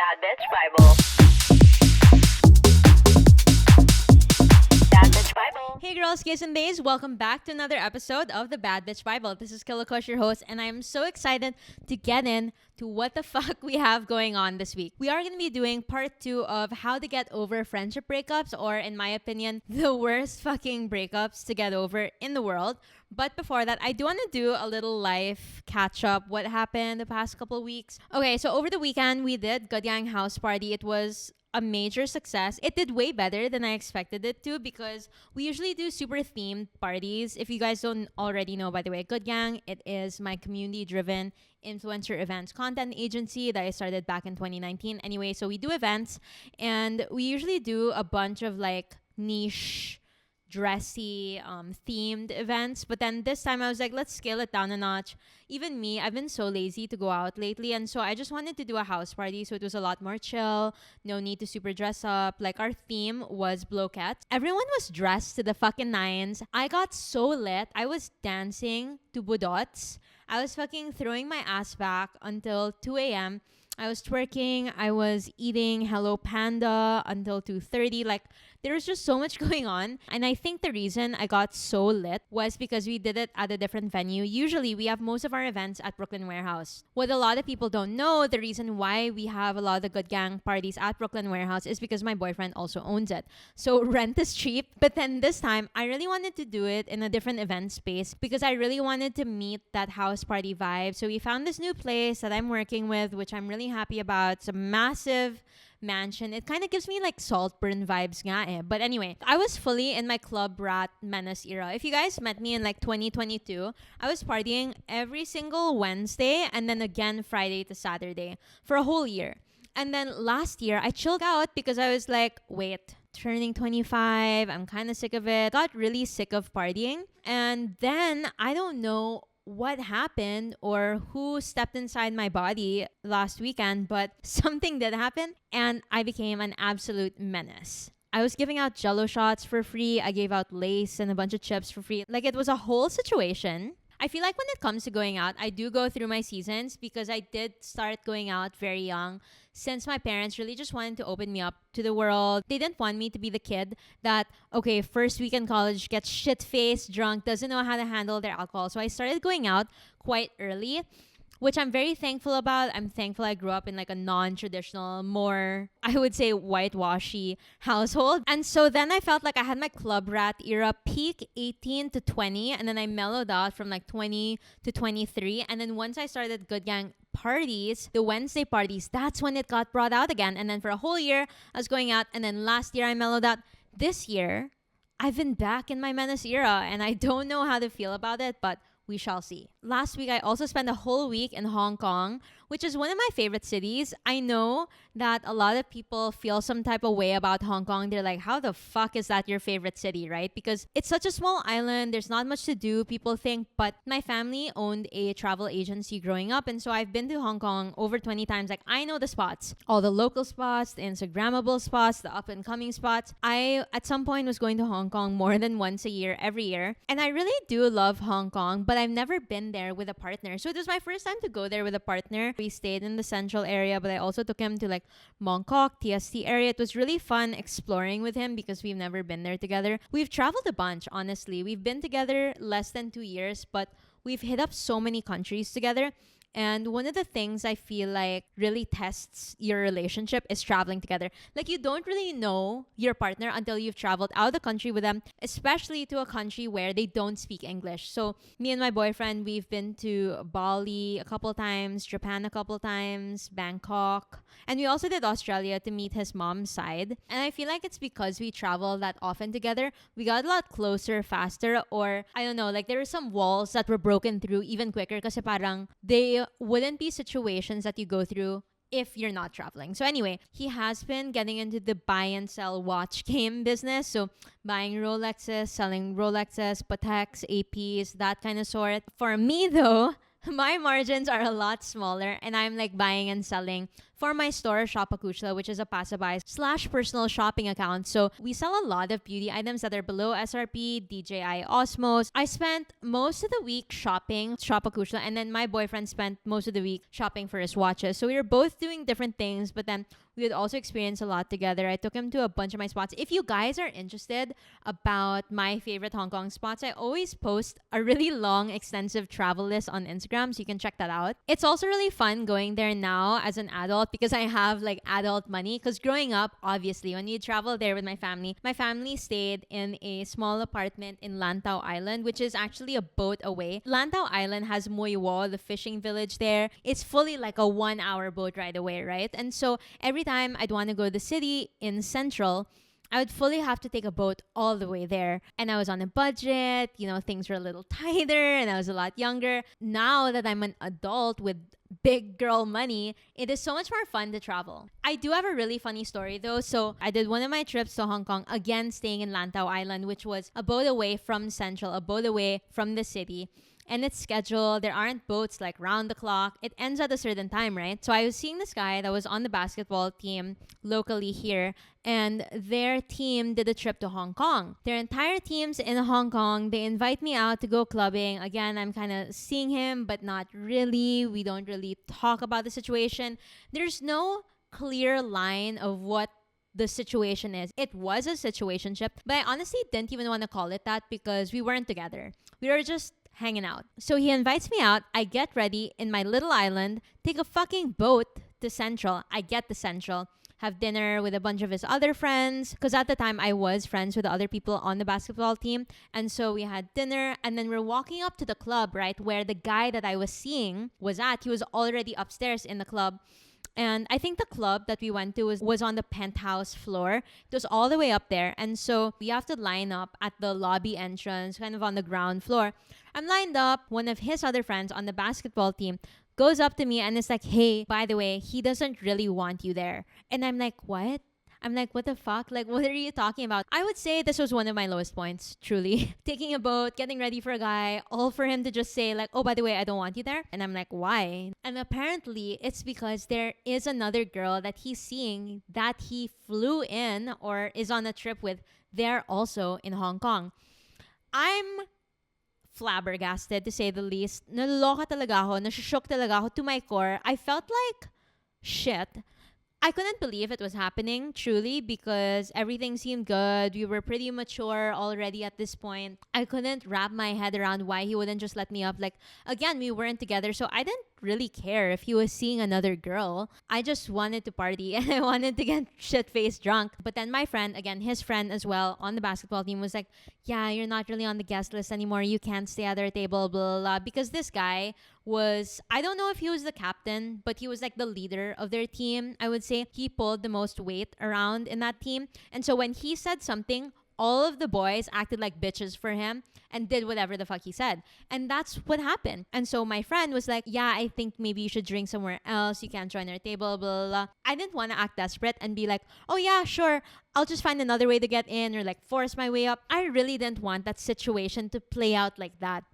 Bad Bitch Bible. Bad Bitch Bible. Hey girls, gays and bays, welcome back to another episode of the Bad Bitch Bible. This is Kilakosh, your host, and I am so excited to get in to what the fuck we have going on this week. We are going to be doing part 2 of how to get over friendship breakups, or in my opinion, the worst fucking breakups to get over in the world. But before that, I do want to do a little life catch up. What happened the past couple of weeks? Okay, so over the weekend, we did Good Yang House Party. It was a major success. It did way better than I expected it to because we usually do super themed parties. If you guys don't already know, by the way, Good Yang, it is my community-driven influencer events content agency that I started back in 2019. Anyway, so we do events and we usually do a bunch of like niche dressy themed events, but then this time I was like, let's scale it down a notch. Even me, I've been so lazy to go out lately, and so I just wanted to do a house party, so it was a lot more chill, no need to super dress up. Like, our theme was bloquette. Everyone was dressed to the fucking nines. I got so lit. I was dancing to budots. I was fucking throwing my ass back until 2 a.m. I was twerking. I was eating Hello Panda until 2:30. Like, there was just so much going on. And I think the reason I got so lit was because we did it at a different venue. Usually, we have most of our events at Brooklyn Warehouse. What a lot of people don't know, the reason why we have a lot of the Good Gang parties at Brooklyn Warehouse is because my boyfriend also owns it. So rent is cheap. But then this time, I really wanted to do it in a different event space because I really wanted to meet that house party vibe. So we found this new place that I'm working with, which I'm really happy about. It's a massive mansion. It kind of gives me like Saltburn vibes nga eh. But anyway, I was fully in my club rat menace era. If you guys met me in like 2022, I was partying every single Wednesday and then again Friday to Saturday for a whole year. And then last year, I chilled out because I was like, wait, turning 25, I'm kind of sick of it. Got really sick of partying. And then I don't know what happened or who stepped inside my body last weekend, but something did happen and I became an absolute menace. I was giving out Jello shots for free. I gave out lace and a bunch of chips for free. Like, it was a whole situation. I feel like when it comes to going out, I do go through my seasons because I did start going out very young since my parents really just wanted to open me up to the world. They didn't want me to be the kid that, okay, first week in college, gets shit-faced, drunk, doesn't know how to handle their alcohol. So I started going out quite early, which I'm very thankful about. I'm thankful I grew up in like a non-traditional, more, I would say, whitewashy household. And so then I felt like I had my club rat era peak 18 to 20, and then I mellowed out from like 20 to 23. And then once I started Good Gang parties, the Wednesday parties, that's when it got brought out again. And then for a whole year, I was going out. And then last year, I mellowed out. This year, I've been back in my menace era, and I don't know how to feel about it, but we shall see. Last week, I also spent a whole week in Hong Kong, which is one of my favorite cities. I know that a lot of people feel some type of way about Hong Kong. They're like, how the fuck is that your favorite city, right? Because it's such a small island. There's not much to do, people think. But my family owned a travel agency growing up. And so I've been to Hong Kong over 20 times. Like, I know the spots, all the local spots, the Instagrammable spots, the up and coming spots. I, at some point, was going to Hong Kong more than once a year, every year. And I really do love Hong Kong, but I've never been there with a partner. So it was my first time to go there with a partner. We stayed in the central area, but I also took him to like Mongkok, TST area. It was really fun exploring with him because we've never been there together. We've traveled a bunch, honestly. We've been together less than 2 years, but we've hit up so many countries together. And one of the things I feel like really tests your relationship is traveling together. Like, you don't really know your partner until you've traveled out of the country with them, especially to a country where they don't speak English. So me and my boyfriend, we've been to Bali a couple times, Japan a couple times, Bangkok. And we also did Australia to meet his mom's side. And I feel like it's because we travel that often together, we got a lot closer faster, or I don't know, like there were some walls that were broken through even quicker kasi parang they wouldn't be situations that you go through if you're not traveling. So anyway, he has been getting into the buy and sell watch game business. So buying Rolexes, selling Rolexes, Pateks, APs, that kind of sort. For me though, my margins are a lot smaller and I'm like buying and selling for my store, Shopakushla, which is a passerby slash personal shopping account. So we sell a lot of beauty items that are below SRP, DJI Osmos. I spent most of the week shopping Shopakushla, and then my boyfriend spent most of the week shopping for his watches. So we were both doing different things, but then we would also experience a lot together. I took him to a bunch of my spots. If you guys are interested about my favorite Hong Kong spots, I always post a really long, extensive travel list on Instagram, so you can check that out. It's also really fun going there now as an adult because I have like adult money. Because growing up, obviously, when you travel there with my family stayed in a small apartment in Lantau Island, which is actually a boat away. Lantau Island has Mui Wo, the fishing village there. It's fully like a 1-hour boat ride away, right? And so every time I'd want to go to the city in Central, I would fully have to take a boat all the way there. And I was on a budget, things were a little tighter and I was a lot younger. Now that I'm an adult with big girl money, it is so much more fun to travel. I do have a really funny story though. So I did one of my trips to Hong Kong, again staying in Lantau Island, which was a boat away from Central, a boat away from the city. And it's scheduled. There aren't boats like round the clock. It ends at a certain time, right? So I was seeing this guy that was on the basketball team locally here, and their team did a trip to Hong Kong. Their entire team's in Hong Kong. They invite me out to go clubbing. Again, I'm kind of seeing him, but not really. We don't really talk about the situation. There's no clear line of what the situation is. It was a situationship, but I honestly didn't even want to call it that because we weren't together. We were just hanging out. So he invites me out. I get ready in my little island, take a fucking boat to Central. I get to Central, have dinner with a bunch of his other friends, because at the time I was friends with the other people on the basketball team. And so we had dinner, and then we're walking up to the club, right, where the guy that I was seeing was at. He was already upstairs in the club. And I think the club that we went to was on the penthouse floor. It was all the way up there. And so we have to line up at the lobby entrance, kind of on the ground floor. I'm lined up. One of his other friends on the basketball team goes up to me and is like, hey, by the way, he doesn't really want you there. And I'm like, what? I'm like, what the fuck? Like, what are you talking about? I would say this was one of my lowest points, truly. Taking a boat, getting ready for a guy, all for him to just say like, oh, by the way, I don't want you there. And I'm like, why? And apparently it's because there is another girl that he's seeing that he flew in or is on a trip with there also in Hong Kong. I'm flabbergasted, to say the least. Naloka talaga ako, nashushook talaga ako to my core. I felt like shit. I couldn't believe it was happening, truly, because everything seemed good. We were pretty mature already at this point. I couldn't wrap my head around why he wouldn't just let me up. Like, again, we weren't together, so I didn't really care if he was seeing another girl. I just wanted to party and I wanted to get shit-faced drunk. But then my friend, again, his friend as well on the basketball team was like, yeah, you're not really on the guest list anymore. You can't stay at our table, blah, blah, blah. Because this guy was, I don't know if he was the captain, but he was like the leader of their team. I would say he pulled the most weight around in that team. And so when he said something, all of the boys acted like bitches for him and did whatever the fuck he said. And that's what happened. And so my friend was like, yeah, I think maybe you should drink somewhere else. You can't join our table, blah, blah, blah. I didn't want to act desperate and be like, oh yeah, sure, I'll just find another way to get in or like force my way up. I really didn't want that situation to play out like that.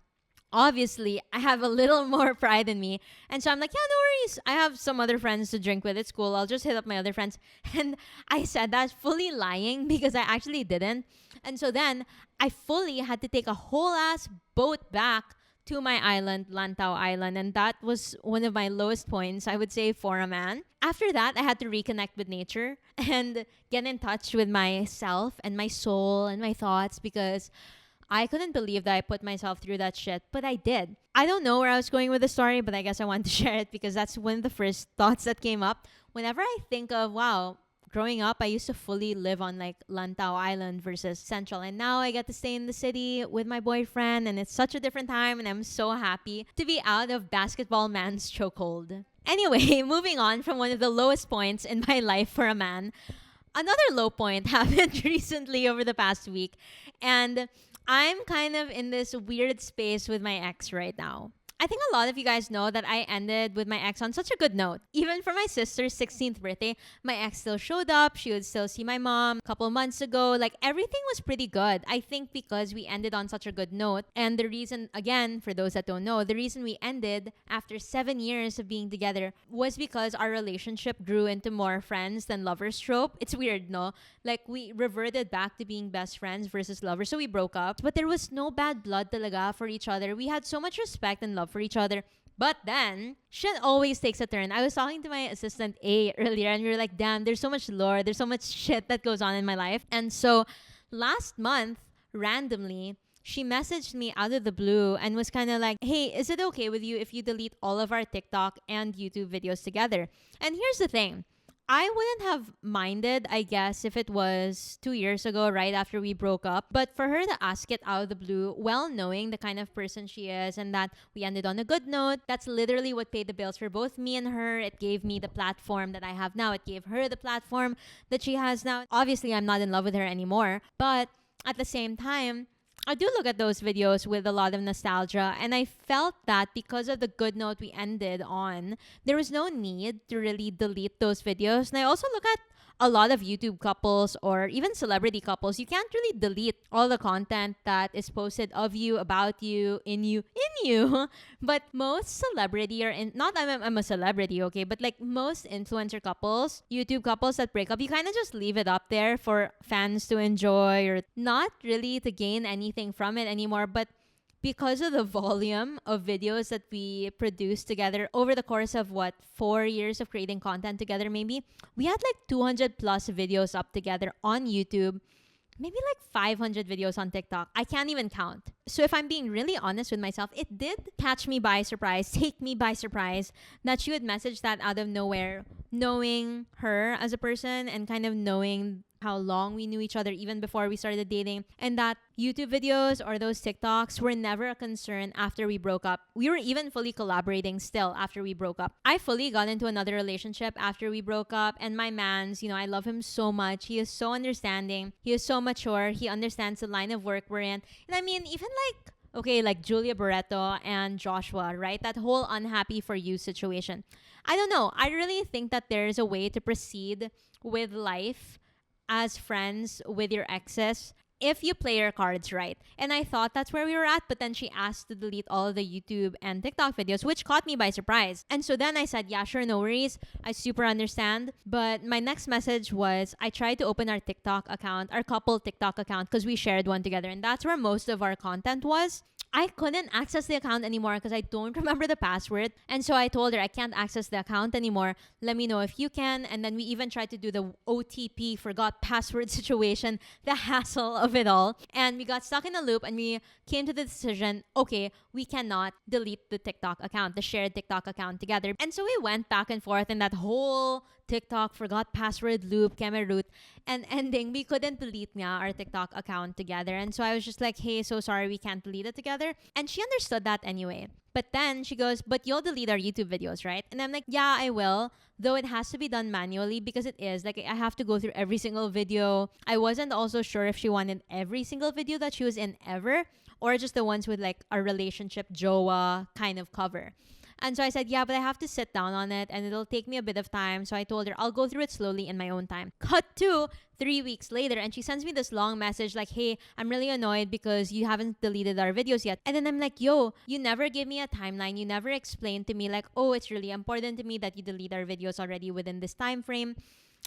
Obviously, I have a little more pride in me. And so I'm like, yeah, no worries. I have some other friends to drink with. It's cool. I'll just hit up my other friends. And I said that fully lying because I actually didn't. And so then I fully had to take a whole ass boat back to my island, Lantau Island. And that was one of my lowest points, I would say, for a man. After that, I had to reconnect with nature and get in touch with myself and my soul and my thoughts because I couldn't believe that I put myself through that shit, but I did. I don't know where I was going with the story, but I guess I wanted to share it because that's one of the first thoughts that came up. Whenever I think of, wow, growing up, I used to fully live on like Lantau Island versus Central. And now I get to stay in the city with my boyfriend and it's such a different time and I'm so happy to be out of basketball man's chokehold. Anyway, moving on from one of the lowest points in my life for a man, another low point happened recently over the past week. And I'm kind of in this weird space with my ex right now. I think a lot of you guys know that I ended with my ex on such a good note. Even for my sister's 16th birthday, my ex still showed up. She would still see my mom a couple months ago. Like, everything was pretty good. I think because we ended on such a good note. And the reason, again, for those that don't know, the reason we ended after 7 years of being together was because our relationship grew into more friends than lovers trope. It's weird, no? Like, we reverted back to being best friends versus lovers. So we broke up. But there was no bad blood talaga for each other. We had so much respect and love for each other. But then, shit always takes a turn. I was talking to my assistant A earlier, and we were like, damn, there's so much lore, there's so much shit that goes on in my life. And so, last month, randomly, she messaged me out of the blue and was kind of like, hey, is it okay with you if you delete all of our TikTok and YouTube videos together? And here's the thing. I wouldn't have minded, I guess, if it was 2 years ago, right after we broke up. But for her to ask it out of the blue, well knowing the kind of person she is and that we ended on a good note, that's literally what paid the bills for both me and her. It gave me the platform that I have now. It gave her the platform that she has now. Obviously, I'm not in love with her anymore. But at the same time, I do look at those videos with a lot of nostalgia, and I felt that because of the good note we ended on, there was no need to really delete those videos. And I also look at a lot of YouTube couples or even celebrity couples. You can't really delete all the content that is posted of you, about you, in you. But most celebrity not I'm a celebrity, okay, but like most influencer couples, YouTube couples that break up, you kind of just leave it up there for fans to enjoy or not really to gain anything from it anymore. But because of the volume of videos that we produced together over the course of 4 years of creating content together, maybe we had like 200 plus videos up together on YouTube, maybe like 500 videos on TikTok. I can't even count. So if I'm being really honest with myself, it did catch me by surprise, take me by surprise that she would message that out of nowhere, knowing her as a person and kind of knowing how long we knew each other even before we started dating, and that YouTube videos or those TikToks were never a concern after we broke up. We were even fully collaborating still after we broke up. I fully got into another relationship after we broke up, and my man's, I love him so much. He is so understanding. He is so mature. He understands the line of work we're in. And I mean, even like Julia Barreto and Joshua, right? That whole unhappy for you situation. I don't know. I really think that there's a way to proceed with life as friends with your exes if you play your cards right. And I thought that's where we were at, but then she asked to delete all of the YouTube and TikTok videos, which caught me by surprise. And so then I said, yeah, sure, no worries. I super understand. But my next message was, I tried to open our TikTok account, our couple TikTok account, because we shared one together. And that's where most of our content was. I couldn't access the account anymore because I don't remember the password. And so I told her, I can't access the account anymore. Let me know if you can. And then we even tried to do the OTP, forgot password situation, the hassle of it all. And we got stuck in a loop and we came to the decision, okay, we cannot delete the TikTok account, the shared TikTok account together. And so we went back and forth in that whole TikTok forgot password loop, camera root, and ending, we couldn't delete our TikTok account together. And so I was just like, hey, so sorry, we can't delete it together. And she understood that anyway. But then she goes, but you'll delete our YouTube videos, right? And I'm like, yeah, I will. Though it has to be done manually because it is. Like, I have to go through every single video. I wasn't also sure if she wanted every single video that she was in ever or just the ones with like a relationship Joa kind of cover. And so I said, yeah, but I have to sit down on it and it'll take me a bit of time. So I told her, I'll go through it slowly in my own time. Cut to 3 weeks later and she sends me this long message like, hey, I'm really annoyed because you haven't deleted our videos yet. And then I'm like, yo, you never give me a timeline. You never explained to me like, oh, it's really important to me that you delete our videos already within this time frame.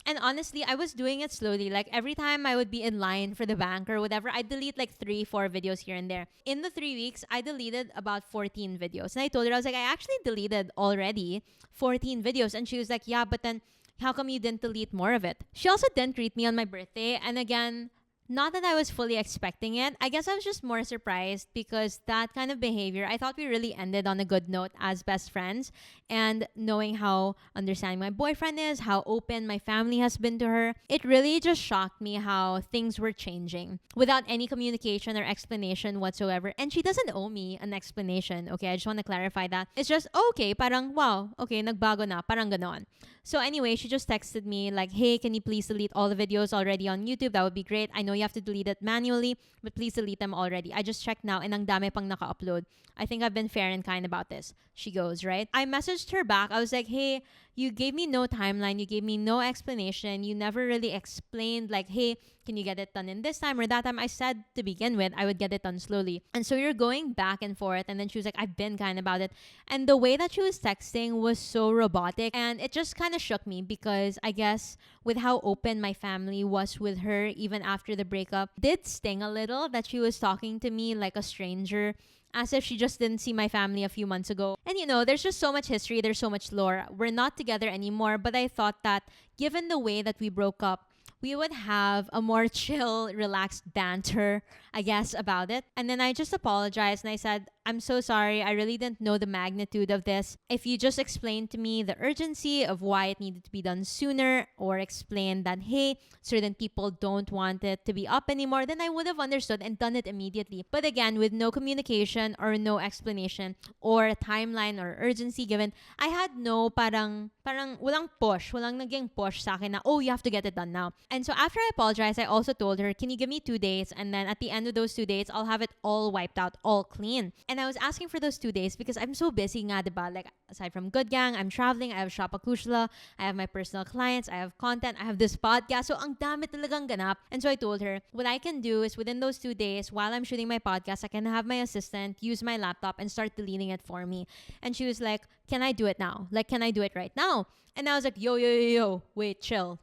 And honestly, I was doing it slowly. Like every time I would be in line for the bank or whatever, I'd delete like 3-4 videos here and there. In the 3 weeks, I deleted about 14 videos. And I told her, I was like, I actually deleted already 14 videos. And she was like, yeah, but then how come you didn't delete more of it? She also didn't treat me on my birthday. And again, not that I was fully expecting it. I guess I was just more surprised because that kind of behavior, I thought we really ended on a good note as best friends. And knowing how understanding my boyfriend is, how open my family has been to her, it really just shocked me how things were changing without any communication or explanation whatsoever. And she doesn't owe me an explanation. Okay, I just want to clarify that. It's just, okay, parang wow, okay, nagbago na, parang ganon. So anyway, she just texted me like, hey, can you please delete all the videos already on YouTube? That would be great. I know you have to delete it manually, but please delete them already. I just checked now and ang dami pang naka-upload. I think I've been fair and kind about this. She goes, right? I messaged her back. I was like, hey, you gave me no timeline. You gave me no explanation. You never really explained like, hey, can you get it done in this time or that time? I said to begin with, I would get it done slowly. And so you're going back and forth. And then she was like, I've been kind about it. And the way that she was texting was so robotic. And it just kind of shook me because I guess with how open my family was with her, even after the breakup, did sting a little that she was talking to me like a stranger, as if she just didn't see my family a few months ago. And you know, there's just so much history, there's so much lore. We're not together anymore, but I thought that given the way that we broke up, we would have a more chill, relaxed banter, I guess, about it. And then I just apologized and I said, I'm so sorry. I really didn't know the magnitude of this. If you just explained to me the urgency of why it needed to be done sooner, or explained that, hey, certain people don't want it to be up anymore, then I would have understood and done it immediately. But again, with no communication or no explanation or a timeline or urgency given, I had no parang walang naging push sa akin na, oh, you have to get it done now. And so after I apologized, I also told her, can you give me 2 days? And then at the end of those 2 days, I'll have it all wiped out, all clean. And I was asking for those 2 days because I'm so busy nga, diba? Like, aside from Good Gang, I'm traveling, I have Shop Akushla, I have my personal clients, I have content, I have this podcast. So, ang dami talagang ganap. And so I told her, what I can do is within those 2 days, while I'm shooting my podcast, I can have my assistant use my laptop and start deleting it for me. And she was like, can I do it now? Like, can I do it right now? And I was like, yo, wait, chill.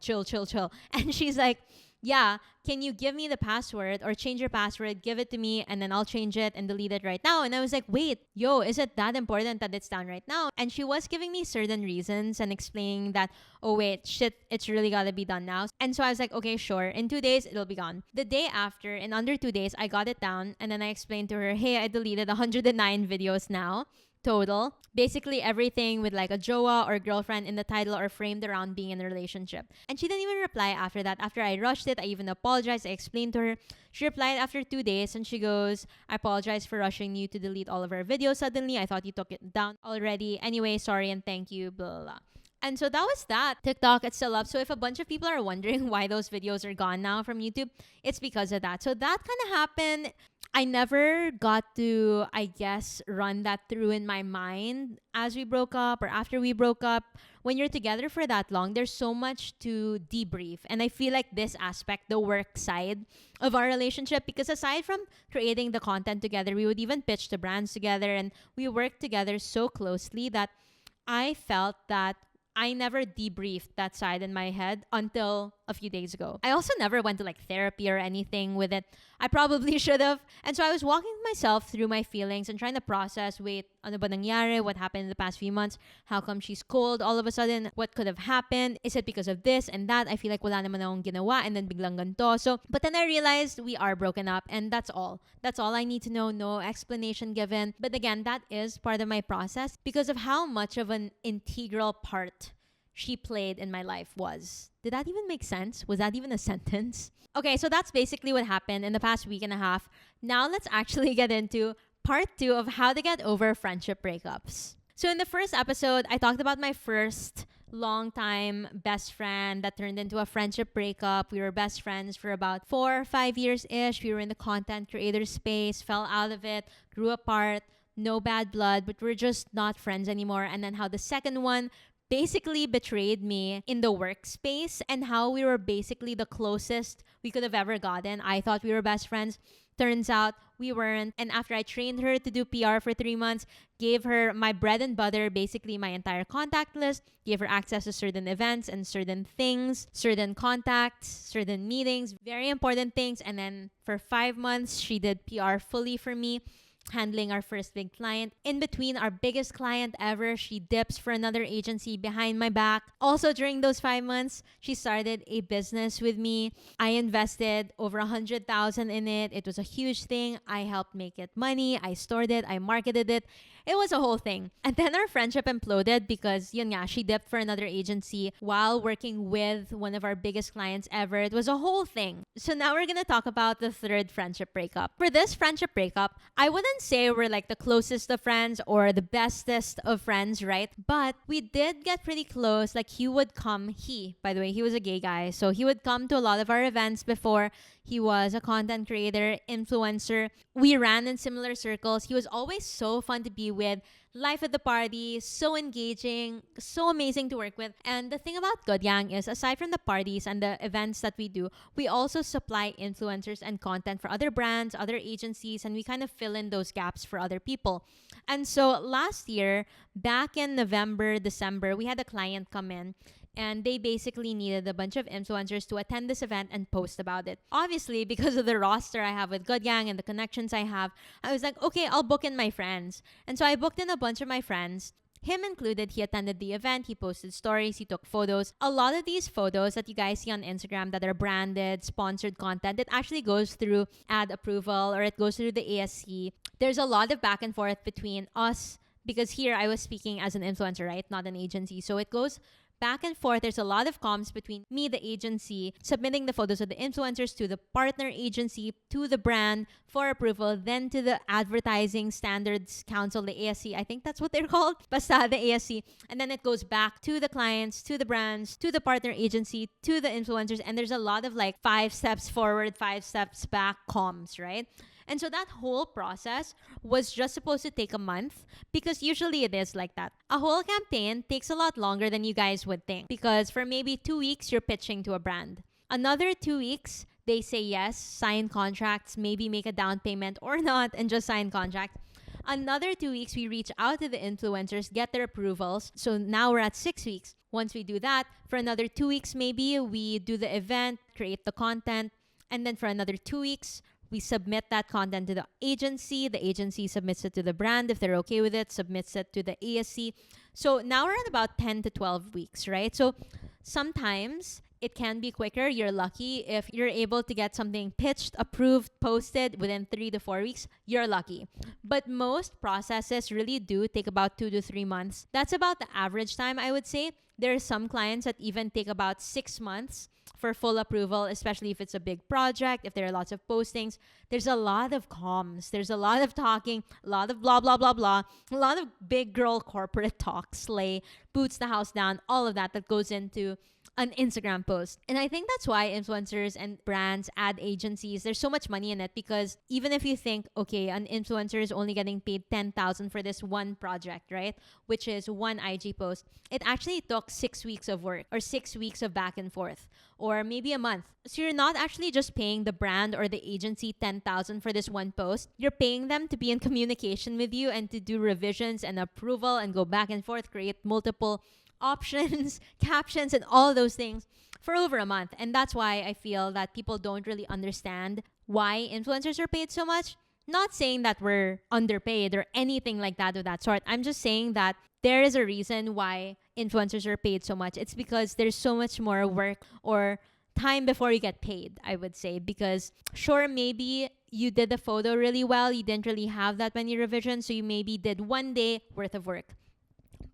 And she's like, yeah, can you give me the password or change your password, give it to me, and then I'll change it and delete it right now. And I was like, wait, is it that important that it's down right now? And she was giving me certain reasons and explaining that, oh wait, shit, it's really gotta be done now. And so I was like, okay, sure, in 2 days, it'll be gone. The day after, in under 2 days, I got it down, and then I explained to her, hey, I deleted 109 videos now. Total. Basically everything with like a jowa or girlfriend in the title or framed around being in a relationship. And she didn't even reply after that. After I rushed it, I even apologized. I explained to her. She replied after 2 days and she goes, I apologize for rushing you to delete all of our videos suddenly. I thought you took it down already. Anyway, sorry and thank you, blah, blah, blah. And so that was that. TikTok, it's still up. So if a bunch of people are wondering why those videos are gone now from YouTube, it's because of that. So that kind of happened. I never got to, I guess, run that through in my mind as we broke up or after we broke up. When you're together for that long, there's so much to debrief. And I feel like this aspect, the work side of our relationship, because aside from creating the content together, we would even pitch the brands together and we worked together so closely that I felt that I never debriefed that side in my head until a few days ago. I also never went to like therapy or anything with it. I probably should have. And so I was walking myself through my feelings and trying to process, wait, ano ba nangyari? What happened in the past few months? How come she's cold all of a sudden? What could have happened? Is it because of this and that? I feel like wala naman akong ginawa and then biglang ganito. So, but then I realized we are broken up and that's all. That's all I need to know. No explanation given. But again, that is part of my process because of how much of an integral part she played in my life was. Did that even make sense? Was that even a sentence? Okay, so that's basically what happened in the past week and a half. Now let's actually get into part 2 of how to get over friendship breakups. So in the first episode, I talked about my first long-time best friend that turned into a friendship breakup. We were best friends for about 4 or 5 years-ish. We were in the content creator space, fell out of it, grew apart, no bad blood, but we're just not friends anymore. And then how the second one basically betrayed me in the workspace and how we were basically the closest we could have ever gotten. I thought we were best friends. Turns out we weren't. And after I trained her to do PR for 3 months, gave her my bread and butter, basically my entire contact list, gave her access to certain events and certain things, certain contacts, certain meetings, very important things. And then for 5 months, she did PR fully for me, handling our first big client. In between our biggest client ever, she dips for another agency behind my back. Also during those 5 months, she started a business with me. I invested over 100,000 in it. It was a huge thing. I helped make it money. I stored it. I marketed it. It was a whole thing. And then our friendship imploded because yun nga, she dipped for another agency while working with one of our biggest clients ever. It was a whole thing. So now we're gonna talk about the third friendship breakup. For this friendship breakup, I wouldn't wouldn't say we're like the closest of friends or the bestest of friends, right? But we did get pretty close. Like by the way, he was a gay guy. So he would come to a lot of our events before. He was a content creator, influencer. We ran in similar circles. He was always so fun to be with. Life at the party, so engaging, so amazing to work with. And the thing about Good Yang is, aside from the parties and the events that we do, we also supply influencers and content for other brands, other agencies, and we kind of fill in those gaps for other people. And so last year, back in November, December, we had a client come in and they basically needed a bunch of influencers to attend this event and post about it. Obviously, because of the roster I have with Good Gang and the connections I have, I was like, okay, I'll book in my friends. And so I booked in a bunch of my friends. Him included. He attended the event, he posted stories, he took photos. A lot of these photos that you guys see on Instagram that are branded, sponsored content, it actually goes through ad approval or it goes through the ASC. There's a lot of back and forth between us, because here I was speaking as an influencer, right? Not an agency. So it goes back and forth. There's a lot of comms between me, the agency, submitting the photos of the influencers to the partner agency, to the brand for approval, then to the Advertising Standards Council, the ASC. I think that's what they're called. Basta, the ASC. And then it goes back to the clients, to the brands, to the partner agency, to the influencers. And there's a lot of like 5 steps forward, 5 steps back comms, right? And so that whole process was just supposed to take a month, because usually it is like that. A whole campaign takes a lot longer than you guys would think, because for maybe 2 weeks, you're pitching to a brand. Another 2 weeks, they say yes, sign contracts, maybe make a down payment or not, and just sign contract. Another 2 weeks, we reach out to the influencers, get their approvals. So now we're at 6 weeks. Once we do that, for another 2 weeks, maybe we do the event, create the content. And then for another 2 weeks, we submit that content to the agency submits it to the brand. If they're okay with it, submits it to the ASC. So now we're at about 10 to 12 weeks, right? So sometimes it can be quicker. You're lucky if you're able to get something pitched, approved, posted within 3 to 4 weeks. You're lucky. But most processes really do take about 2 to 3 months. That's about the average time, I would say. There are some clients that even take about 6 months for full approval, especially if it's a big project, if there are lots of postings. There's a lot of comms. There's a lot of talking, a lot of blah, blah, blah, blah, a lot of big girl corporate talk, slay, boots the house down, all of that goes into an Instagram post. And I think that's why influencers and brands, ad agencies, there's so much money in it, because even if you think, okay, an influencer is only getting paid 10,000 for this one project, right? Which is one IG post. It actually took 6 weeks of work or 6 weeks of back and forth or maybe a month. So you're not actually just paying the brand or the agency 10,000 for this one post. You're paying them to be in communication with you and to do revisions and approval and go back and forth, create multiple options, captions, and all those things for over a month. And that's why I feel that people don't really understand why influencers are paid so much. Not saying that we're underpaid or anything like that of that sort. I'm just saying that there is a reason why influencers are paid so much. It's because there's so much more work or time before you get paid, I would say. Because sure, maybe you did the photo really well. You didn't really have that many revisions. So you maybe did 1 day worth of work.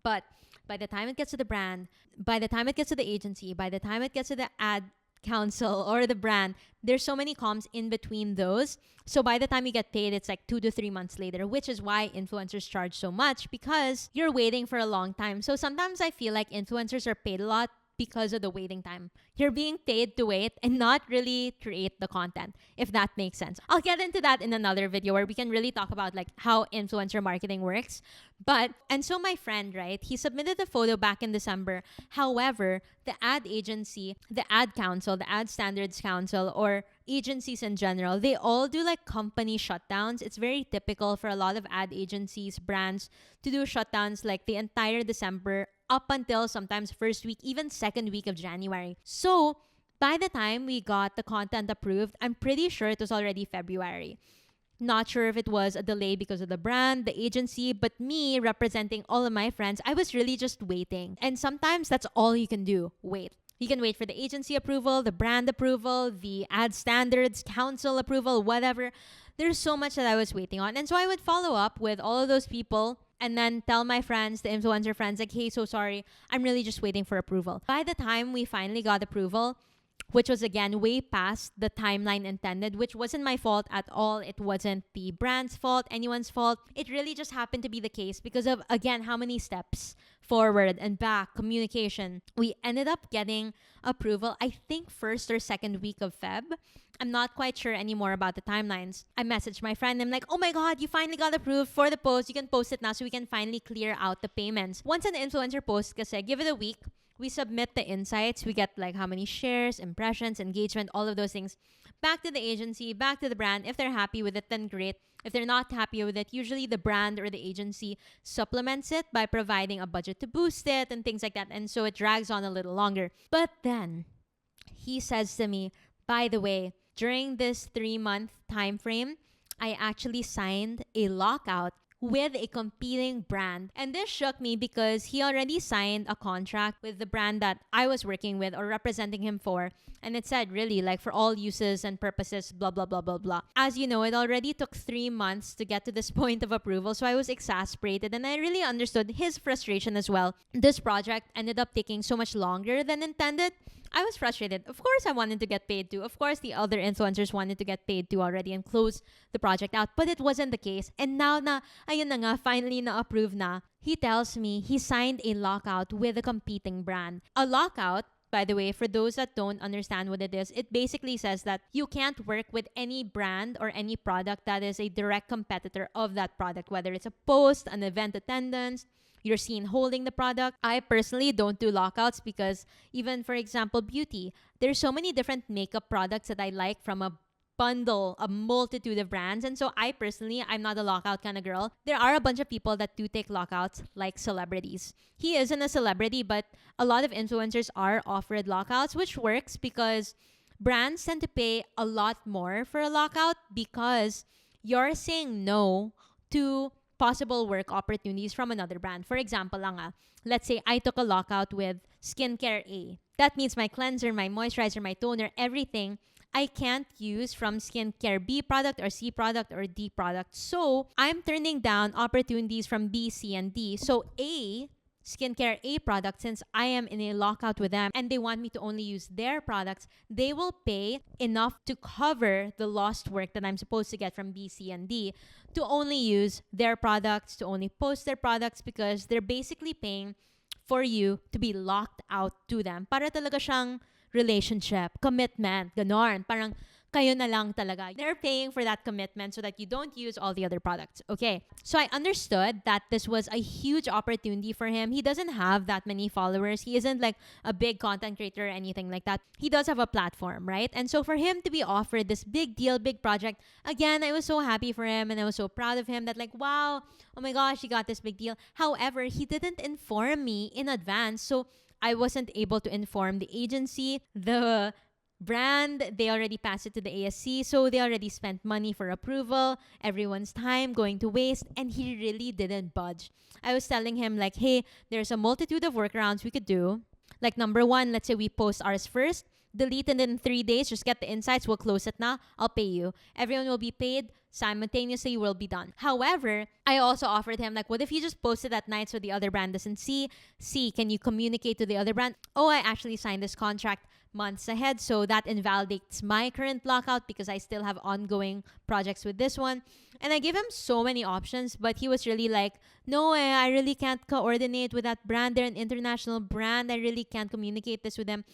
But by the time it gets to the brand, by the time it gets to the agency, by the time it gets to the ad council or the brand, there's so many comms in between those. So by the time you get paid, it's like 2 to 3 months later, which is why influencers charge so much, because you're waiting for a long time. So sometimes I feel like influencers are paid a lot because of the waiting time. You're being paid to wait and not really create the content, if that makes sense. I'll get into that in another video where we can really talk about like how influencer marketing works. And so my friend, right, he submitted the photo back in December. However, the ad agency, the ad council, the ad standards council, or agencies in general, they all do like company shutdowns. It's very typical for a lot of ad agencies, brands to do shutdowns like the entire December up until sometimes first week, even second week of January. So by the time we got the content approved, I'm pretty sure it was already February. Not sure if it was a delay because of the brand, the agency, but me representing all of my friends, I was really just waiting. And sometimes that's all you can do, wait. You can wait for the agency approval, the brand approval, the ad standards, council approval, whatever. There's so much that I was waiting on. And so I would follow up with all of those people and then tell my friends, the influencer friends, like, hey, so sorry, I'm really just waiting for approval. By the time we finally got approval, which was again way past the timeline intended, which wasn't my fault at all. It wasn't the brand's fault, anyone's fault. It really just happened to be the case because of, again, how many steps forward and back, communication. We ended up getting approval, I think, first or second week of Feb. I'm not quite sure anymore about the timelines. I messaged my friend. I'm like, oh my God, you finally got approved for the post. You can post it now so we can finally clear out the payments. Once an influencer posts, kasi give it a week, we submit the insights. We get like how many shares, impressions, engagement, all of those things back to the agency, back to the brand. If they're happy with it, then great. If they're not happy with it, usually the brand or the agency supplements it by providing a budget to boost it and things like that. And so it drags on a little longer. But then he says to me, by the way, during this 3-month time frame, I actually signed a lockout with a competing brand. And this shook me because he already signed a contract with the brand that I was working with or representing him for. And it said really like for all uses and purposes, blah, blah, blah, blah, blah. As you know, it already took 3 months to get to this point of approval. So I was exasperated and I really understood his frustration as well. This project ended up taking so much longer than intended. I was frustrated. Of course, I wanted to get paid too. Of course, the other influencers wanted to get paid too already and close the project out. But it wasn't the case. And now na, ayun na nga, finally na-approve na. He tells me he signed a lockout with a competing brand. A lockout, by the way, for those that don't understand what it is, it basically says that you can't work with any brand or any product that is a direct competitor of that product, whether it's a post, an event attendance, you're seen holding the product. I personally don't do lockouts because even, for example, beauty, there's so many different makeup products that I like from a bundle, a multitude of brands. And so I personally, I'm not a lockout kind of girl. There are a bunch of people that do take lockouts, like celebrities. He isn't a celebrity, but a lot of influencers are offered lockouts, which works because brands tend to pay a lot more for a lockout because you're saying no to possible work opportunities from another brand. For example, let's say I took a lockout with Skincare A. That means my cleanser, my moisturizer, my toner, everything I can't use from Skincare B product or C product or D product. So I'm turning down opportunities from B, C, and D. So Skincare A product, since I am in a lockout with them and they want me to only use their products, they will pay enough to cover the lost work that I'm supposed to get from B, C, and D to only use their products, to only post their products because they're basically paying for you to be locked out to them. Para talaga siyang relationship, commitment, ganon. Parang kayo na lang talaga. They're paying for that commitment so that you don't use all the other products. Okay. So I understood that this was a huge opportunity for him. He doesn't have that many followers. He isn't like a big content creator or anything like that. He does have a platform, right? And so for him to be offered this big deal, big project, again, I was so happy for him and I was so proud of him that like, wow, oh my gosh, he got this big deal. However, he didn't inform me in advance. So I wasn't able to inform the agency, the brand. They already passed it to the ASC, so they already spent money for approval, everyone's time going to waste, and he really didn't budge. I was telling him like, hey, there's a multitude of workarounds we could do. Like number one, let's say we post ours first, delete it in 3 days, just get the insights, we'll close it now, I'll pay you. Everyone will be paid, simultaneously will be done. However, I also offered him like, what if you just post it at night so the other brand doesn't see? Can you communicate to the other brand? Oh, I actually signed this contract months ahead, so that invalidates my current lockout because I still have ongoing projects with this one. And I gave him so many options, but he was really like, no, I really can't coordinate with that brand. They're an international brand. I really can't communicate this with them.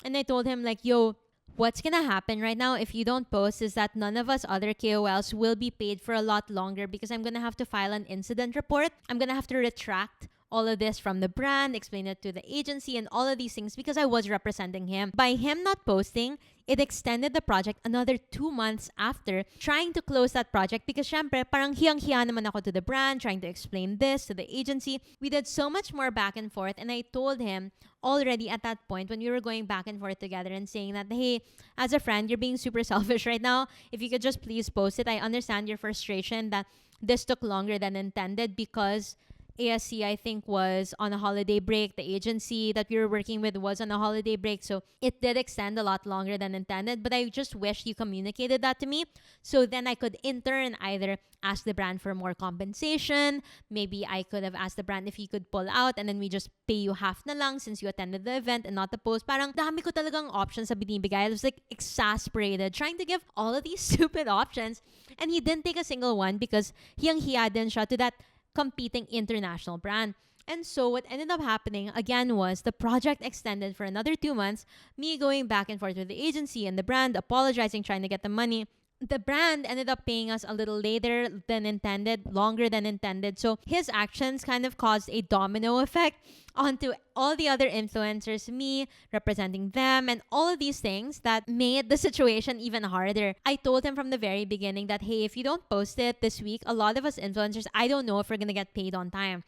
And I told him like, yo, what's gonna happen right now if you don't post is that none of us other KOLs will be paid for a lot longer because I'm gonna have to file an incident report. I'm gonna have to retract all of this from the brand, explain it to the agency and all of these things because I was representing him. By him not posting, it extended the project another 2 months after trying to close that project because syempre parang hiyang-hiya naman ako to the brand, trying to explain this to the agency. We did so much more back and forth and I told him already at that point when we were going back and forth together and saying that, hey, as a friend, you're being super selfish right now. If you could just please post it. I understand your frustration that this took longer than intended because ASC, I think, was on a holiday break. The agency that we were working with was on a holiday break. So it did extend a lot longer than intended. But I just wish you communicated that to me. So then I could in turn either ask the brand for more compensation. Maybe I could have asked the brand if you could pull out and then we just pay you half na lang since you attended the event and not the post. Parang dami ko talagang options sa binibigay. I was like exasperated trying to give all of these stupid options. And he didn't take a single one because hiyang-hiya din siya to that competing international brand. And so what ended up happening again was the project extended for another 2 months, me going back and forth with the agency and the brand, apologizing, trying to get the money. The brand ended up paying us a little later than intended, longer than intended. So his actions kind of caused a domino effect onto all the other influencers, me representing them, and all of these things that made the situation even harder. I told him from the very beginning that, hey, if you don't post it this week, a lot of us influencers, I don't know if we're going to get paid on time.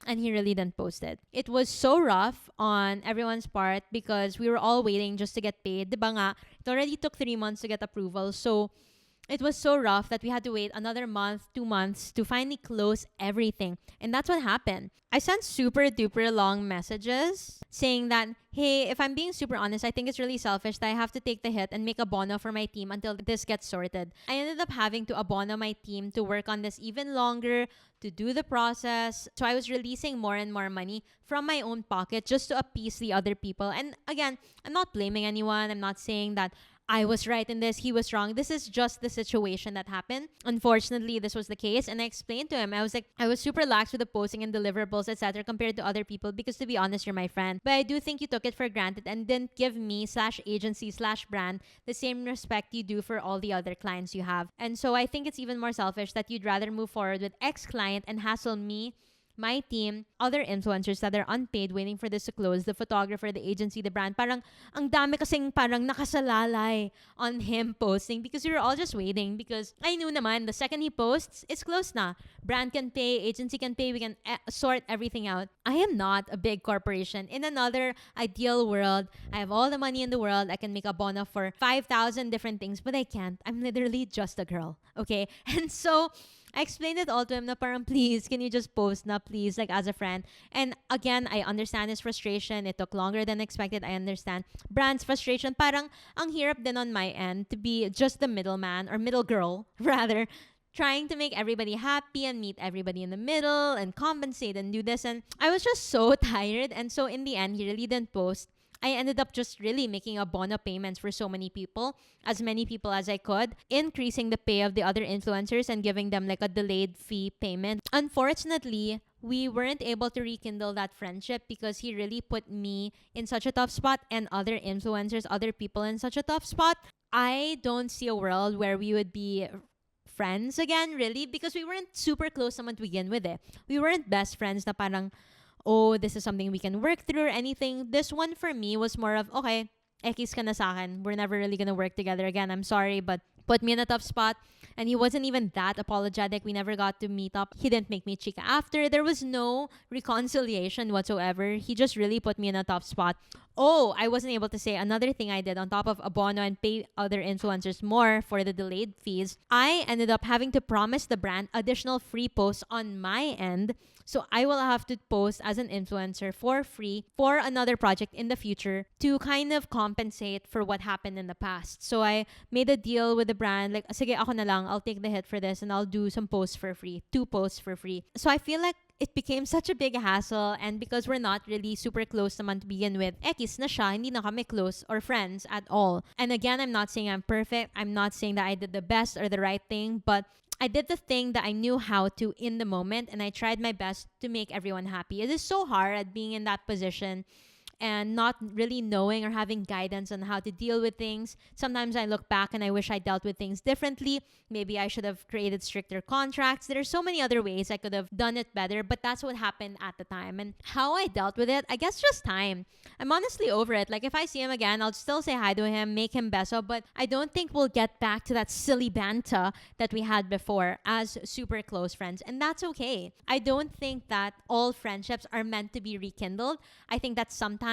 And he really didn't post it. It was so rough on everyone's part because we were all waiting just to get paid. Diba nga, it already took 3 months to get approval. So it was so rough that we had to wait another month, 2 months to finally close everything. And that's what happened. I sent super duper long messages saying that, hey, if I'm being super honest, I think it's really selfish that I have to take the hit and make a bono for my team until this gets sorted. I ended up having to abono my team to work on this even longer, to do the process. So I was releasing more and more money from my own pocket just to appease the other people. And again, I'm not blaming anyone. I'm not saying that I was right in this, he was wrong. This is just the situation that happened. Unfortunately, this was the case. And I explained to him, I was like, I was super lax with the posting and deliverables, etc. compared to other people because to be honest, you're my friend. But I do think you took it for granted and didn't give me /agency/brand the same respect you do for all the other clients you have. And so I think it's even more selfish that you'd rather move forward with X client and hassle me, my team, other influencers that are unpaid waiting for this to close, the photographer, the agency, the brand. Parang ang dami kasing parang nakasalalay on him posting because we were all just waiting because I knew naman the second he posts, it's closed na. Brand can pay, agency can pay, we can sort everything out. I am not a big corporation. In another ideal world, I have all the money in the world. I can make a bono for 5,000 different things, but I can't. I'm literally just a girl. Okay? And so I explained it all to him na parang please, can you just post na please, like as a friend. And again, I understand his frustration. It took longer than expected. I understand. Brand's frustration, parang ang hirap din on my end to be just the middleman or middle girl, rather, trying to make everybody happy and meet everybody in the middle and compensate and do this. And I was just so tired. And so in the end, he really didn't post. I ended up just really making a bono payments for so many people, as many people as I could, increasing the pay of the other influencers and giving them like a delayed fee payment. Unfortunately, we weren't able to rekindle that friendship because he really put me in such a tough spot and other influencers, other people in such a tough spot. I don't see a world where we would be friends again, really, because we weren't super close naman to begin with eh. We weren't best friends na parang, oh, this is something we can work through or anything. This one for me was more of, okay, ekis ka na sa akin. We're never really gonna work together again. I'm sorry, but put me in a tough spot. And he wasn't even that apologetic. We never got to meet up. He didn't make me chica after. There was no reconciliation whatsoever. He just really put me in a tough spot. Oh, I wasn't able to say another thing I did on top of abono and pay other influencers more for the delayed fees. I ended up having to promise the brand additional free posts on my end. So I will have to post as an influencer for free for another project in the future to kind of compensate for what happened in the past. So I made a deal with the brand, like, sige, ako na lang, I'll take the hit for this and I'll do some posts for free, 2 posts for free. So I feel like it became such a big hassle, and because we're not really super close naman to begin with, ekis na siya, hindi na kami close or friends at all. And again, I'm not saying I'm perfect. I'm not saying that I did the best or the right thing, but I did the thing that I knew how to in the moment, and I tried my best to make everyone happy. It is so hard being in that position and not really knowing or having guidance on how to deal with things. Sometimes I look back and I wish I dealt with things differently. Maybe I should have created stricter contracts. There are so many other ways I could have done it better, but that's what happened at the time. And how I dealt with it, I guess just time. I'm honestly over it. Like if I see him again, I'll still say hi to him, make him beso, but I don't think we'll get back to that silly banter that we had before as super close friends. And that's okay. I don't think that all friendships are meant to be rekindled. I think that sometimes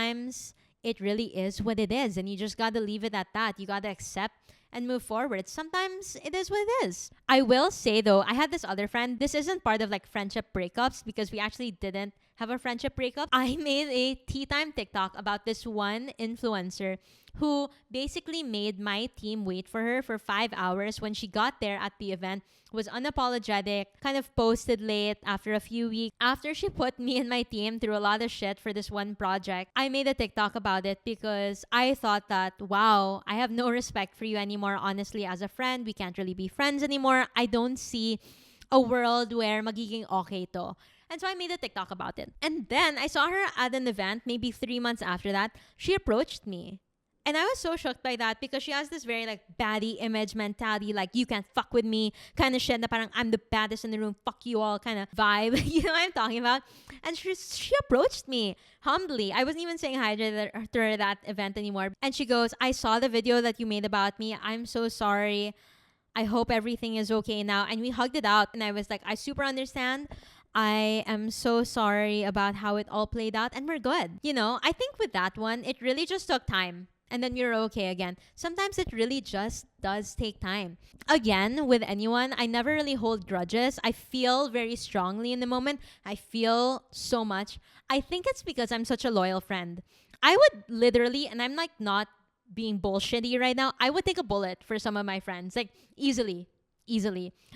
it really is what it is, and you just gotta leave it at that. You gotta accept and move forward. Sometimes it is what it is. I will say though, I had this other friend. This isn't part of like friendship breakups because we actually didn't have a friendship breakup. I made a tea time TikTok about this one influencer who basically made my team wait for her for 5 hours when she got there at the event, was unapologetic, kind of posted late after a few weeks. After she put me and my team through a lot of shit for this one project, I made a TikTok about it because I thought that, wow, I have no respect for you anymore, honestly, as a friend. We can't really be friends anymore. I don't see a world where magiging okay to. And so I made a TikTok about it. And then I saw her at an event maybe 3 months after that. She approached me. And I was so shocked by that because she has this very like baddie image mentality, like you can't fuck with me kind of shit, na parang I'm the baddest in the room, fuck you all kind of vibe. You know what I'm talking about? And she approached me humbly. I wasn't even saying hi to her that event anymore. And she goes, I saw the video that you made about me. I'm so sorry. I hope everything is okay now. And we hugged it out. And I was like, I super understand. I am so sorry about how it all played out. And we're good. You know, I think with that one, it really just took time. And then you're okay again. Sometimes it really just does take time. Again, with anyone, I never really hold grudges. I feel very strongly in the moment. I feel so much. I think it's because I'm such a loyal friend. I would literally, and I'm like not being bullshitty right now, I would take a bullet for some of my friends. Like easily.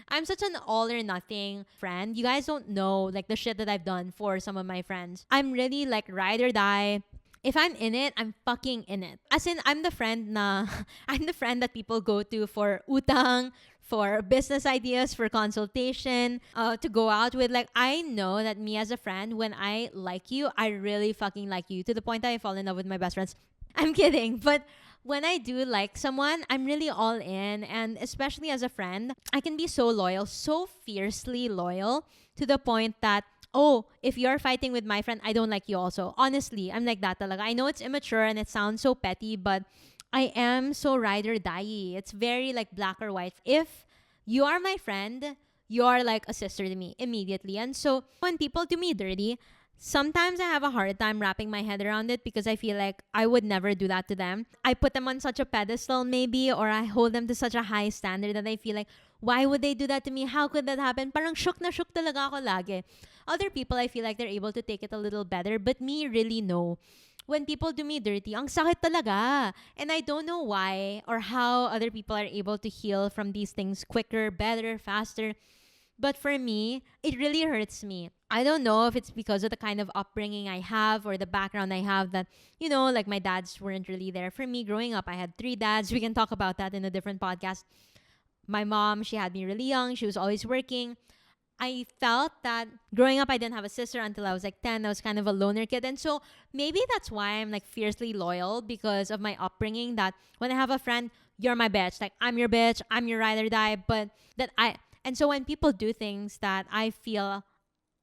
I'm such an all or nothing friend. You guys don't know like the shit that I've done for some of my friends. I'm really like ride or die. If I'm in it, I'm fucking in it. As in, I'm the friend that people go to for utang, for business ideas, for consultation, to go out with. Like, I know that me as a friend, when I like you, I really fucking like you to the point that I fall in love with my best friends. I'm kidding. But when I do like someone, I'm really all in. And especially as a friend, I can be so loyal, so fiercely loyal to the point that, oh, if you're fighting with my friend, I don't like you also. Honestly, I'm like that talaga. I know it's immature and it sounds so petty, but I am so ride or die. It's very like black or white. If you are my friend, you're like a sister to me immediately. And so when people do me dirty, sometimes I have a hard time wrapping my head around it because I feel like I would never do that to them. I put them on such a pedestal maybe, or I hold them to such a high standard that I feel like, why would they do that to me? How could that happen? Parang shook na shook talaga ako lagi. Other people, I feel like they're able to take it a little better, but me, really no. When people do me dirty, ang sakit talaga. And I don't know why or how other people are able to heal from these things quicker, better, faster. But for me, it really hurts me. I don't know if it's because of the kind of upbringing I have or the background I have that, you know, like my dads weren't really there for me growing up. I had 3 dads. We can talk about that in a different podcast. My mom, she had me really young. She was always working. I felt that growing up, I didn't have a sister until I was like 10. I was kind of a loner kid. And so maybe that's why I'm like fiercely loyal, because of my upbringing, that when I have a friend, you're my bitch. Like, I'm your bitch. I'm your ride or die. And so when people do things that I feel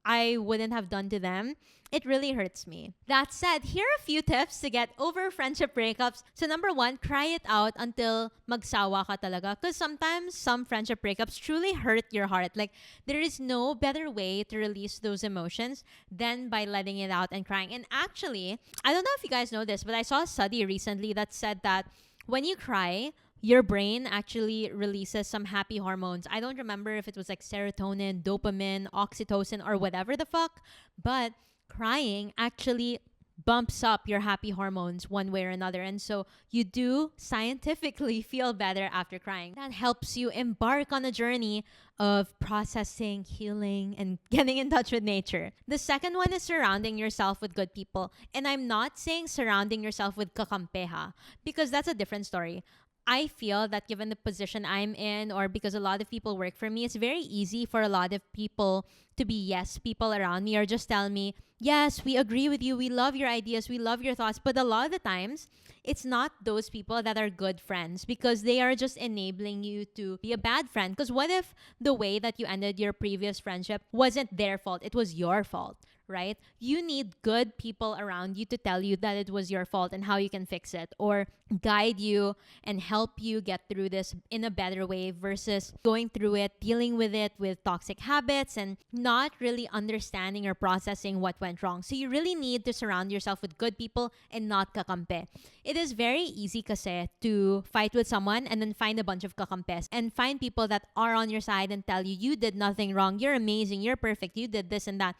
I wouldn't have done to them, it really hurts me. That said, here are a few tips to get over friendship breakups. So number 1, cry it out until magsawa ka talaga. Because sometimes some friendship breakups truly hurt your heart. Like, there is no better way to release those emotions than by letting it out and crying. And actually, I don't know if you guys know this, but I saw a study recently that said that when you cry, your brain actually releases some happy hormones. I don't remember if it was like serotonin, dopamine, oxytocin, or whatever the fuck, but crying actually bumps up your happy hormones one way or another. And so you do scientifically feel better after crying. That helps you embark on a journey of processing, healing, and getting in touch with nature. The second one is surrounding yourself with good people. And I'm not saying surrounding yourself with kakampeha, because that's a different story. I feel that given the position I'm in, or because a lot of people work for me, it's very easy for a lot of people to be yes people around me, or just tell me, yes, we agree with you, we love your ideas, we love your thoughts. But a lot of the times, it's not those people that are good friends, because they are just enabling you to be a bad friend. Because what if the way that you ended your previous friendship wasn't their fault, it was your fault? Right? You need good people around you to tell you that it was your fault and how you can fix it, or guide you and help you get through this in a better way, versus going through it, dealing with it with toxic habits and not really understanding or processing what went wrong. So you really need to surround yourself with good people and not kakampe. It is very easy kasi to fight with someone and then find a bunch of kakampes and find people that are on your side and tell you, you did nothing wrong, you're amazing, you're perfect, you did this and that.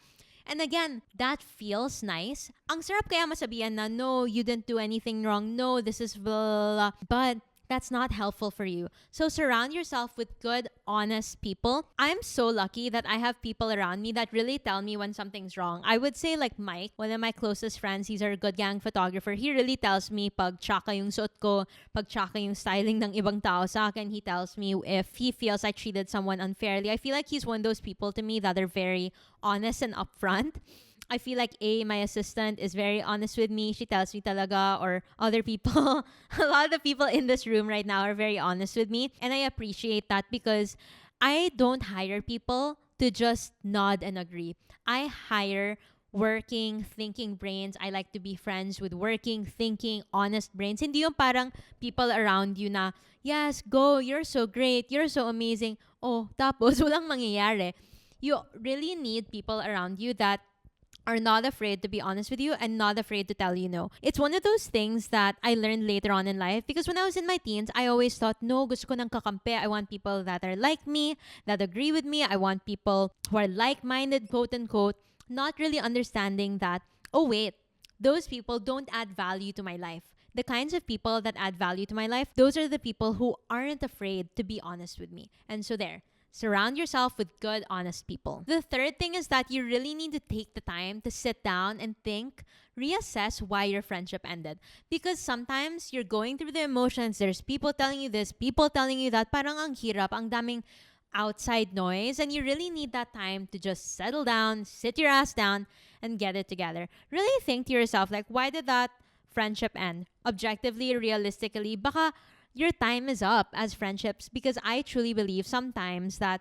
And again, that feels nice. Ang sarap kaya masabihan na, no, you didn't do anything wrong. No, this is blah, blah, blah. But that's not helpful for you. So surround yourself with good, honest people. I'm so lucky that I have people around me that really tell me when something's wrong. I would say like Mike, one of my closest friends, he's our good gang photographer. He really tells me pag tsaka yung suot ko, pag tsaka yung styling ng ibang tao sa akin. He tells me if he feels I treated someone unfairly. I feel like he's one of those people to me that are very honest and upfront. I feel like my assistant, is very honest with me. She tells me talaga, or other people, a lot of the people in this room right now are very honest with me. And I appreciate that because I don't hire people to just nod and agree. I hire working, thinking brains. I like to be friends with working, thinking, honest brains. Hindi yung parang people around you na, yes, go, you're so great, you're so amazing. Oh, tapos walang mangyayari. You really need people around you that are not afraid to be honest with you and not afraid to tell you no. It's one of those things that I learned later on in life because when I was in my teens, I always thought, no, gusto ko ng kakampi. I want people that are like me, that agree with me. I want people who are like-minded, quote unquote, not really understanding that, oh wait, those people don't add value to my life. The kinds of people that add value to my life, those are the people who aren't afraid to be honest with me. And so there. Surround yourself with good, honest people. The third thing is that you really need to take the time to sit down and think, reassess why your friendship ended. Because sometimes you're going through the emotions. There's people telling you this, people telling you that. Parang ang hirap, ang daming outside noise. And you really need that time to just settle down, sit your ass down, and get it together. Really think to yourself, like, why did that friendship end? Objectively, realistically, baka your time is up as friendships, because I truly believe sometimes that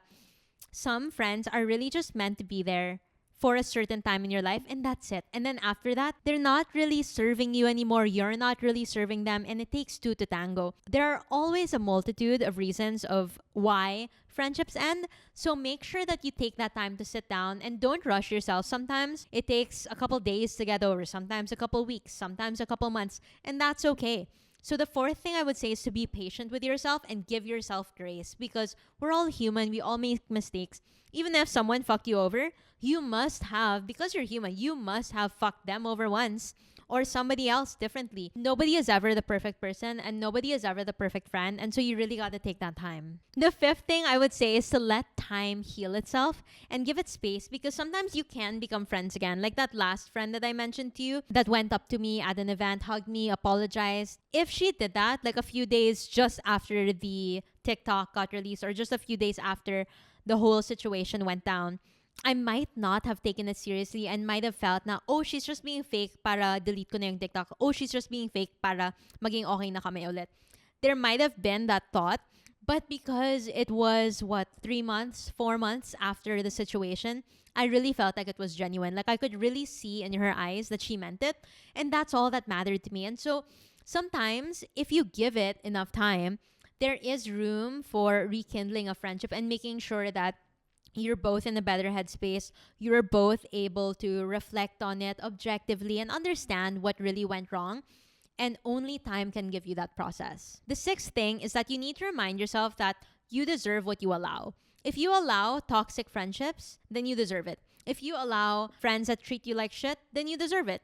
some friends are really just meant to be there for a certain time in your life and that's it. And then after that, they're not really serving you anymore. You're not really serving them and it takes two to tango. There are always a multitude of reasons of why friendships end. So make sure that you take that time to sit down and don't rush yourself. Sometimes it takes a couple days to get over, sometimes a couple weeks, sometimes a couple months, and that's okay. So the fourth thing I would say is to be patient with yourself and give yourself grace because we're all human. We all make mistakes. Even if someone fucked you over, you must have, because you're human, you must have fucked them over once or somebody else differently. Nobody is ever the perfect person and nobody is ever the perfect friend. And so you really got to take that time. The fifth thing I would say is to let time heal itself and give it space because sometimes you can become friends again. Like that last friend that I mentioned to you that went up to me at an event, hugged me, apologized. If she did that like a few days just after the TikTok got released or just a few days after the whole situation went down, I might not have taken it seriously and might have felt na, oh, she's just being fake para delete ko na yung TikTok. Oh, she's just being fake para maging okay na kami ulit. There might have been that thought, but because it was, 3 months, 4 months after the situation, I really felt like it was genuine. Like I could really see in her eyes that she meant it. And that's all that mattered to me. And so sometimes if you give it enough time, there is room for rekindling a friendship and making sure that you're both in a better headspace. You're both able to reflect on it objectively and understand what really went wrong. And only time can give you that process. The sixth thing is that you need to remind yourself that you deserve what you allow. If you allow toxic friendships, then you deserve it. If you allow friends that treat you like shit, then you deserve it.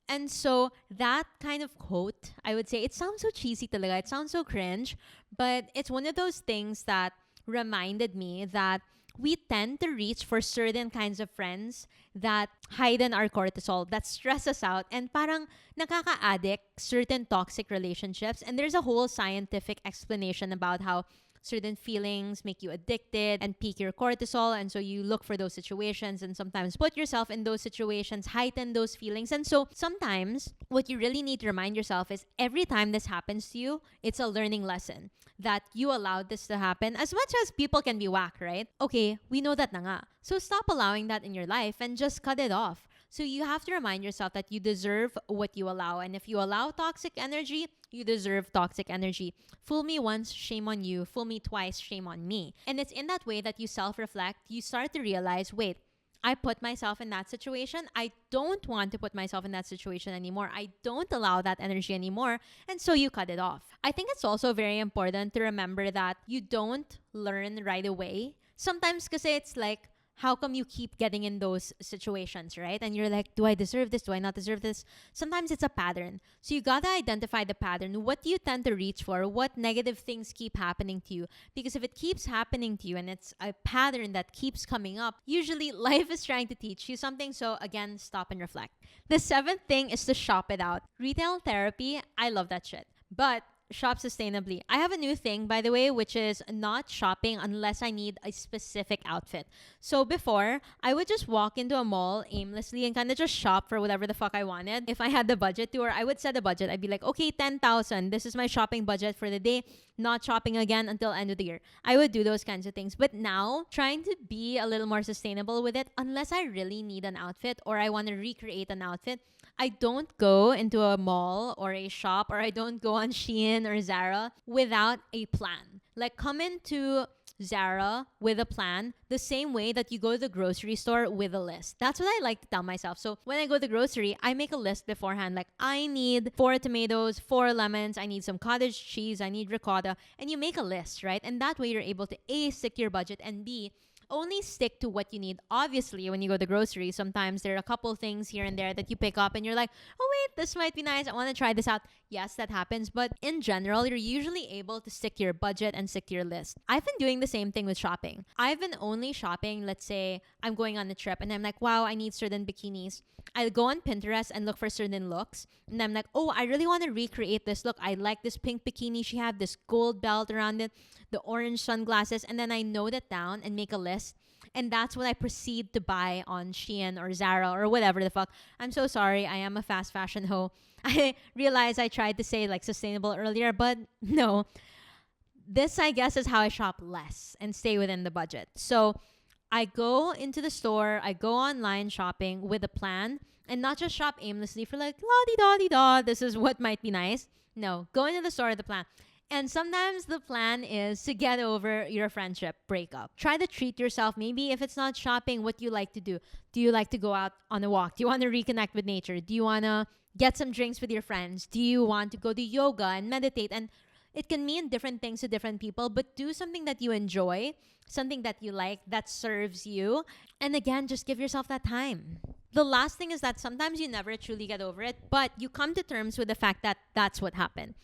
And so that kind of quote, I would say, it sounds so cheesy talaga. It sounds so cringe. But it's one of those things that reminded me that we tend to reach for certain kinds of friends that heighten our cortisol, that stress us out, and parang nakaka-addict certain toxic relationships. And there's a whole scientific explanation about how certain feelings make you addicted and peak your cortisol. And so you look for those situations and sometimes put yourself in those situations, heighten those feelings. And so sometimes what you really need to remind yourself is every time this happens to you, it's a learning lesson that you allowed this to happen. As much as people can be whack, right? Okay, we know that na nga. So stop allowing that in your life and just cut it off. So you have to remind yourself that you deserve what you allow. And if you allow toxic energy, you deserve toxic energy. Fool me once, shame on you. Fool me twice, shame on me. And it's in that way that you self-reflect. You start to realize, wait, I put myself in that situation. I don't want to put myself in that situation anymore. I don't allow that energy anymore. And so you cut it off. I think it's also very important to remember that you don't learn right away. Sometimes kasi it's like, how come you keep getting in those situations, right? And you're like, do I deserve this? Do I not deserve this? Sometimes it's a pattern. So you gotta identify the pattern. What do you tend to reach for? What negative things keep happening to you? Because if it keeps happening to you and it's a pattern that keeps coming up, usually life is trying to teach you something. So again, stop and reflect. The seventh thing is to shop it out. Retail therapy, I love that shit. But shop sustainably. I have a new thing, by the way, which is not shopping unless I need a specific outfit. So before, I would just walk into a mall aimlessly and kind of just shop for whatever the fuck I wanted. If I had the budget to, or I would set a budget. I'd be like, okay, 10,000. This is my shopping budget for the day. Not shopping again until end of the year. I would do those kinds of things. But now, trying to be a little more sustainable with it, unless I really need an outfit or I want to recreate an outfit, I don't go into a mall or a shop, or I don't go on Shein or Zara without a plan. Like, come into Zara with a plan the same way that you go to the grocery store with a list. That's what I like to tell myself. So when I go to the grocery, I make a list beforehand. Like, I need 4 tomatoes, 4 lemons, I need some cottage cheese, I need ricotta. And you make a list, right? And that way you're able to A, stick to your budget, and B, only stick to what you need. Obviously, when you go to the grocery, sometimes there are a couple things here and there that you pick up and you're like, oh wait, this might be nice. I want to try this out. Yes, that happens. But in general, you're usually able to stick to your budget and stick to your list. I've been doing the same thing with shopping. I've been only shopping, let's say I'm going on a trip and I'm like, wow, I need certain bikinis. I'll go on Pinterest and look for certain looks. And I'm like, oh, I really want to recreate this look. I like this pink bikini she had, this gold belt around it, the orange sunglasses. And then I note it down and make a list. And that's what I proceed to buy on Shein or Zara or whatever the fuck. I'm so sorry. I am a fast fashion hoe. I realize I tried to say like sustainable earlier, but no. This, I guess, is how I shop less and stay within the budget. So I go into the store, I go online shopping with a plan, and not just shop aimlessly for like, la-di-da-di-da, this is what might be nice. No, go into the store with a plan. And sometimes the plan is to get over your friendship breakup. Try to treat yourself. Maybe if it's not shopping, what do you like to do? Do you like to go out on a walk? Do you want to reconnect with nature? Do you want to get some drinks with your friends? Do you want to go to yoga and meditate? And it can mean different things to different people, but do something that you enjoy, something that you like, that serves you. And again, just give yourself that time. The last thing is that sometimes you never truly get over it, but you come to terms with the fact that that's what happened.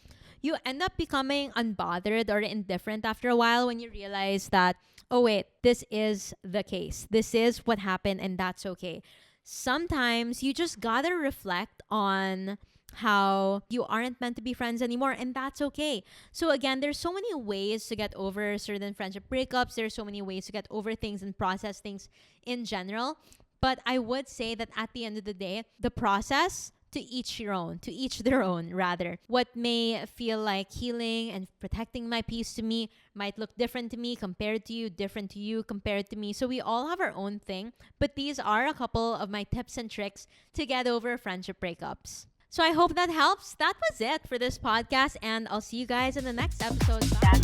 You end up becoming unbothered or indifferent after a while when you realize that, oh wait, this is the case. This is what happened and that's okay. Sometimes you just gotta reflect on how you aren't meant to be friends anymore, and that's okay. So again, there's so many ways to get over certain friendship breakups. There's so many ways to get over things and process things in general. But I would say that at the end of the day, the process, to each their own rather. What may feel like healing and protecting my peace to me might look different to me compared to you, different to you compared to me. So we all have our own thing, but these are a couple of my tips and tricks to get over friendship breakups. So I hope that helps. That was it for this podcast, and I'll see you guys in the next episode. Bye.